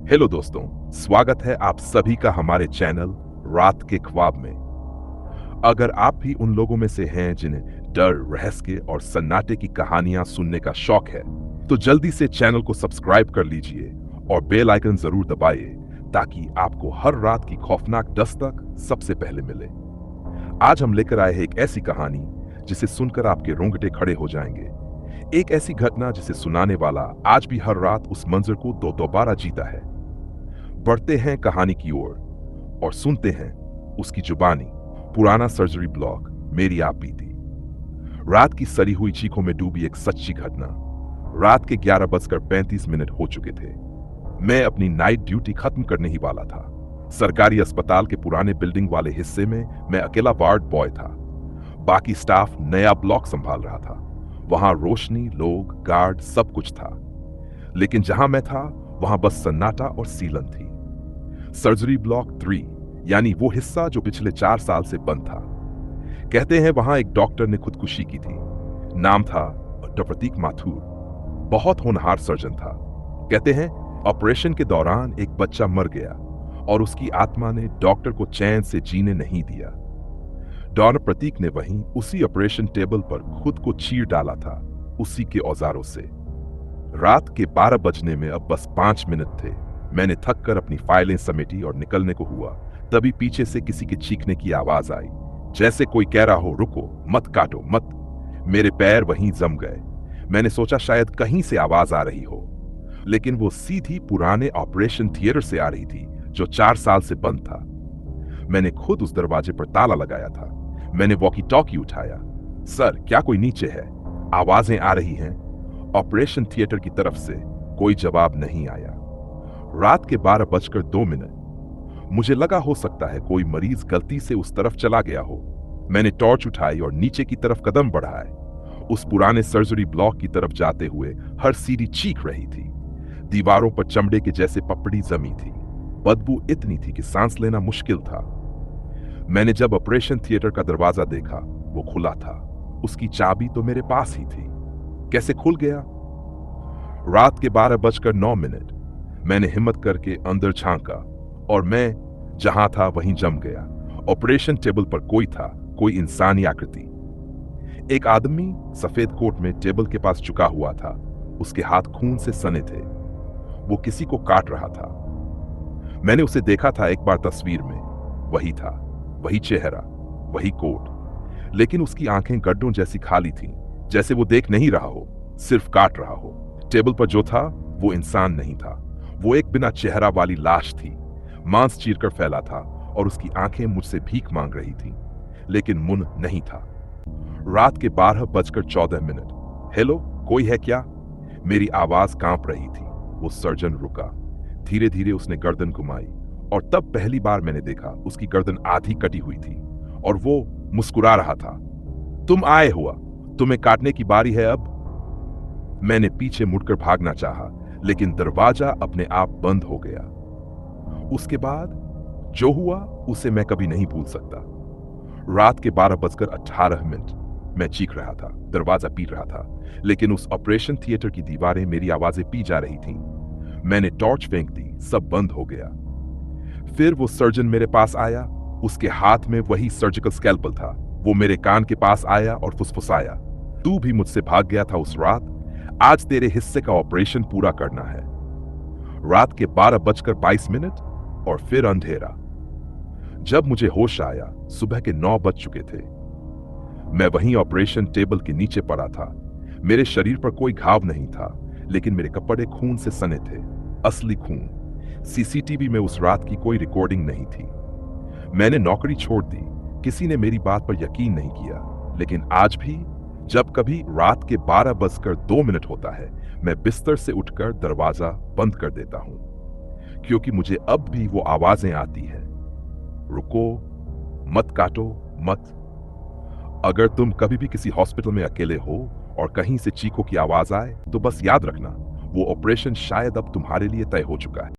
Hello दोस्तों, स्वागत है आप सभी का हमारे चैनल रात के ख्वाब में। अगर आप भी उन लोगों में से हैं जिन्हें डर, रहस्य और सन्नाटे की कहानियां सुनने का शौक है, तो जल्दी से चैनल को सब्सक्राइब कर लीजिए और बेल आइकन जरूर दबाइए ताकि आपको हर रात की खौफनाक दस्तक सबसे पहले मिले। आज हम लेकर आए हैं एक ऐसी कहानी जिसे सुनकर आपके रोंगटे खड़े हो जाएंगे। एक ऐसी घटना जिसे सुनाने वाला आज भी हर रात उस मंजर को दोबारा जीता है। बढ़ते हैं कहानी की ओर और सुनते हैं उसकी जुबानी, पुराना सर्जरी ब्लॉक, मेरी आप बीती। रात की सड़ी हुई चीखों में डूबी एक सच्ची घटना। रात के 11:35 हो चुके थे। मैं अपनी नाइट ड्यूटी खत्म करने ही वाला था। सरकारी अस्पताल के पुराने बिल्डिंग वाले हिस्से में मैं अकेला वार्ड बॉय था। बाकी स्टाफ नया ब्लॉक संभाल रहा था। वहां रोशनी, लोग, गार्ड, सब कुछ था। लेकिन जहां मैं था वहां बस सन्नाटा और सीलन थी। सर्जरी ब्लॉक 3 यानी वो हिस्सा जो पिछले 4 साल से बंद था। कहते हैं वहां एक डॉक्टर ने खुदकुशी की थी। नाम था डॉ. प्रतीक माथुर। बहुत होनहार सर्जन था। कहते हैं ऑपरेशन के दौरान एक बच्चा मर गया और उसकी आत्मा ने डॉक्टर को चैन से जीने नहीं दिया। डॉ. प्रतीक ने वहीं उसी ऑपरेशन टेबल पर खुद को चीर डाला था, उसी के औजारों से। रात के 12 बजने में अब बस 5 मिनट थे। मैंने थक कर अपनी फाइलें समेटी और निकलने को हुआ, तभी पीछे से किसी के चीखने की आवाज आई, जैसे कोई कह रहा हो, रुको, मत काटो, मत। मेरे पैर वहीं जम गए। मैंने सोचा शायद कहीं से आवाज आ रही हो, लेकिन वो सीधी पुराने ऑपरेशन थिएटर से आ रही थी जो 4 साल से बंद था। मैंने खुद उस दरवाजे पर ताला लगाया था। मैंने वॉकी टॉकी उठाया। सर, क्या कोई नीचे है? आवाजें आ रही हैं। ऑपरेशन थिएटर की तरफ से कोई जवाब नहीं आया। रात के 12:02। मुझे लगा हो सकता है कोई मरीज गलती से उस तरफ चला गया हो। मैंने टॉर्च उठाई और नीचे की तरफ कदम बढ़ाए। उस पुराने सर्जरी ब्लॉक की तरफ जाते हुए हर सीढ़ी चीख रही थी। दीवारों पर चमड़े के जैसे पपड़ी जमी थी। बदबू इतनी थी कि सांस लेना मुश्किल था। मैंने जब ऑपरेशन थिएटर का दरवाजा देखा, वो खुला था। उसकी चाबी तो मेरे पास ही थी। कैसे खुल गया? रात के 12:09। मैंने हिम्मत करके अंदर झांका और मैं जहां था वहीं जम गया। ऑपरेशन टेबल पर कोई था, कोई इंसानी आकृति। एक आदमी सफेद कोट में टेबल के पास झुका हुआ था। उसके हाथ खून से सने थे। वो किसी को काट रहा था। मैंने उसे देखा था एक बार तस्वीर में। वही था, वही चेहरा, वही कोट, लेकिन उसकी आंखें गड्ढों जैसी खाली थीं, जैसे वो देख नहीं रहा हो, सिर्फ काट रहा हो। टेबल पर जो था वो इंसान नहीं था। वो एक बिना चेहरा वाली लाश थी। मांस चीरकर फैला था और उसकी आंखें मुझसे भीख मांग रही थीं, लेकिन मुंह नहीं था। रात के 12:14। हेलो, कोई है क्या? मेरी आवाज कांप रही थी। वो सर्जन रुका। धीरे धीरे उसने गर्दन घुमाई और तब पहली बार मैंने देखा उसकी गर्दन आधी कटी हुई थी और वो मुस्कुरा रहा था। तुम आए हुआ, तुम्हें काटने की बारी है अब। मैंने पीछे मुड़कर भागना चाहा, लेकिन दरवाजा अपने आप बंद हो गया। उसके बाद जो हुआ उसे मैं कभी नहीं भूल सकता। रात के 12:18। मैं चीख रहा था, दरवाजा पीट रहा था, लेकिन उस ऑपरेशन थिएटर की दीवारें मेरी आवाजें पी जा रही थीं। मैंने टॉर्च फेंक दी, सब बंद हो गया। फिर वो सर्जन मेरे पास आया। उसके हाथ में वही सर्जिकल स्कैल्पल था। वो मेरे कान के पास आया और फुसफुसाया, तू भी मुझसे भाग गया था उस रात। आज तेरे हिस्से का ऑपरेशन पूरा करना है। रात के 12:22 और फिर अंधेरा। जब मुझे होश आया, सुबह के 9 बज चुके थे। मैं वहीं ऑपरेशन टेबल के नीचे पड़ा था। मेरे शरीर पर कोई घाव नहीं था, लेकिन मेरे कपड़े खून से सने थे, असली खून। सीसीटीवी में उस रात की कोई रिकॉर्डिंग नहीं थी। मैंने नौकरी छोड़ दी। किसी ने मेरी बात पर यकीन नहीं किया, लेकिन आज भी जब कभी रात के 12:02 होता है, मैं बिस्तर से उठकर दरवाजा बंद कर देता हूं, क्योंकि मुझे अब भी वो आवाजें आती हैं, रुको, मत काटो, मत। अगर तुम कभी भी किसी हॉस्पिटल में अकेले हो और कहीं से चीखों की आवाज आए, तो बस याद रखना, वो ऑपरेशन शायद अब तुम्हारे लिए तय हो चुका है।